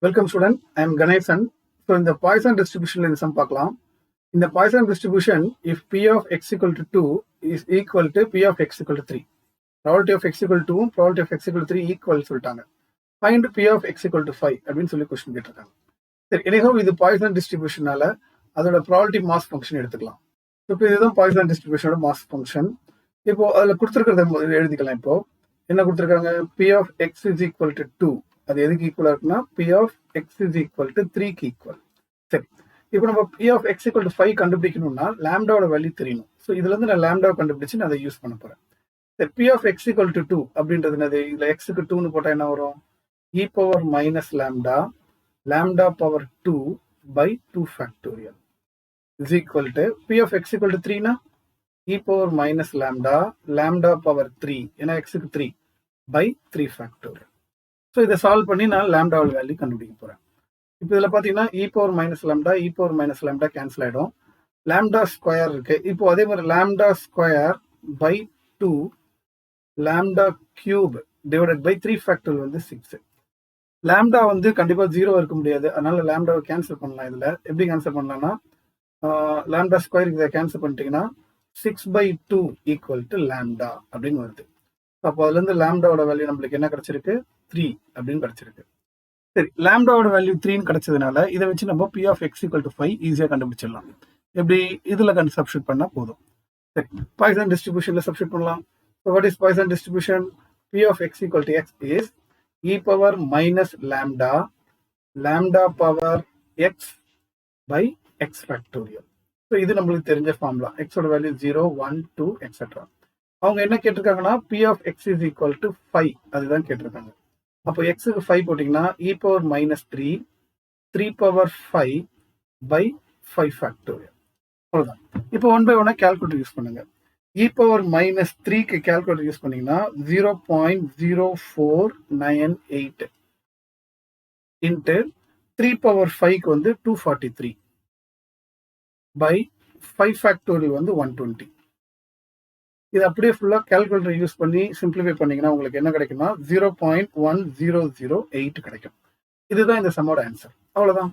Welcome student, I am Ganesan. So in the Poisson distribution in sum பார்க்கலாம். In the Poisson distribution, if P of x equal to 2 is equal to P of x equal to 3. Probability of x equal to 2, probability of x equal to 3 equal சொல்லிட்டாங்க. Find P of x equal to 5 அப்படின்னு சொல்லி question கேட்டிருக்காங்க. சரி, anyhow இது Poisson distributionனால அதோட probability mass function எடுத்துக்கலாம். இப்போ இதுதான் Poisson distributionோட mass function. இப்போ அதில் கொடுத்துருக்கிறத எழுதிக்கலாம். இப்போ என்ன கொடுத்துருக்காங்க? P of x is equal to 2. அது எதுக்கு ஈக்குவலா இருக்குன்னா P of x is equal to 3க்கு ஈக்குவல். சரி, இப்போ நம்ம P of x equal to 5 கண்டுபிடிக்கணும்னா லாம்டாவோட வேல்யூ தெரியணும். ஸோ இதுல இருந்து நான் லாம்டாவை கண்டுபிடிச்சு நான் அதை யூஸ் பண்ண போறேன். சரி, P of x equal to 2 அப்படின்றது என்னது? இதுல x-க்கு 2ன்னு போட்டா என்ன வரும்? e power minus lambda lambda power 2 by 2 factorial is equal to P of x equal to 3னா e power minus lambda lambda power 3 ஏன்னா x-க்கு 3 by 3 factorial. ஸோ இதை சால்வ் பண்ணி நான் லாம்டாவோட வேல்யூ கண்டுபிடிக்க போகிறேன். இப்போ இதில் பார்த்தீங்கன்னா e power minus lambda cancel ஆகிடும். லாம்டா ஸ்கொயர் இருக்கு. இப்போ அதே மாதிரி lambda square by 2 lambda cube divided by 3 factorial வந்து 6. லாம்டா வந்து கண்டிப்பாக 0 இருக்க முடியாது, அதனால லாம்டாவை கேன்சல் பண்ணலாம். இதில் எப்படி கேன்சல் பண்ணலாம்னா லாம்டா ஸ்கொயர் இதை கேன்சல் பண்ணிட்டீங்கன்னா 6/2 ஈக்குவல் டு லாம்டா அப்படின்னு வருது. அப்போ அதுலேருந்து லாம்டாவோட வேல்யூ நம்மளுக்கு என்ன கிடைச்சிருக்கு? 3 அப்படின்னு கிடைச்சிருக்கு. சரி, லாம்டாவோட வேல்யூ 3ன்னு கிடைச்சதுனால இதை வச்சு நம்ம P of x equal to 5 ஈஸியாக கண்டுபிடிச்சிடலாம். எப்படி? இதில் சப்ஸ்டியூட் பண்ணால் போதும். சரி, பாய்சன் டிஸ்ட்ரிபியூஷனில் சப்ஸ்டியூட் பண்ணலாம். So what is Poisson distribution? P of x equal to x is e power minus lambda lambda power x by x factorial. So இது நம்மளுக்கு தெரிஞ்ச ஃபார்முலா. எக்ஸோட வேல்யூ 0, 1, 2 எக்ஸெட்ரா. அவங்க என்ன கேட்டிருக்காங்கன்னா P of x is equal to 5 அதுதான் கேட்டிருக்காங்க. அப்போ எக்ஸுக்கு 5 போட்டிங்கன்னா e power minus 3 power 5 by 5 factorial. அவ்வளோதான். இப்போ 1 by 1 கேல்குலேட்டர் யூஸ் பண்ணுங்க. e பவர் மைனஸ் 3க்கு கேல்குலேட்டர் யூஸ் பண்ணீங்கன்னா 0.0498 இன்ட்டு 3 பவர் 5க்கு வந்து 243 by 5 ஃபேக்டோரியல் வந்து 120. இது அப்படியே ஃபுல்லாக கேல்குலேட்டர் யூஸ் பண்ணி சிம்பிளிஃபை பண்ணீங்கன்னா உங்களுக்கு என்ன கிடைக்கும்னா 0.1008 கிடைக்கும். இதுதான் இந்த சம்மோட ஆன்சர். அவ்வளோதான்.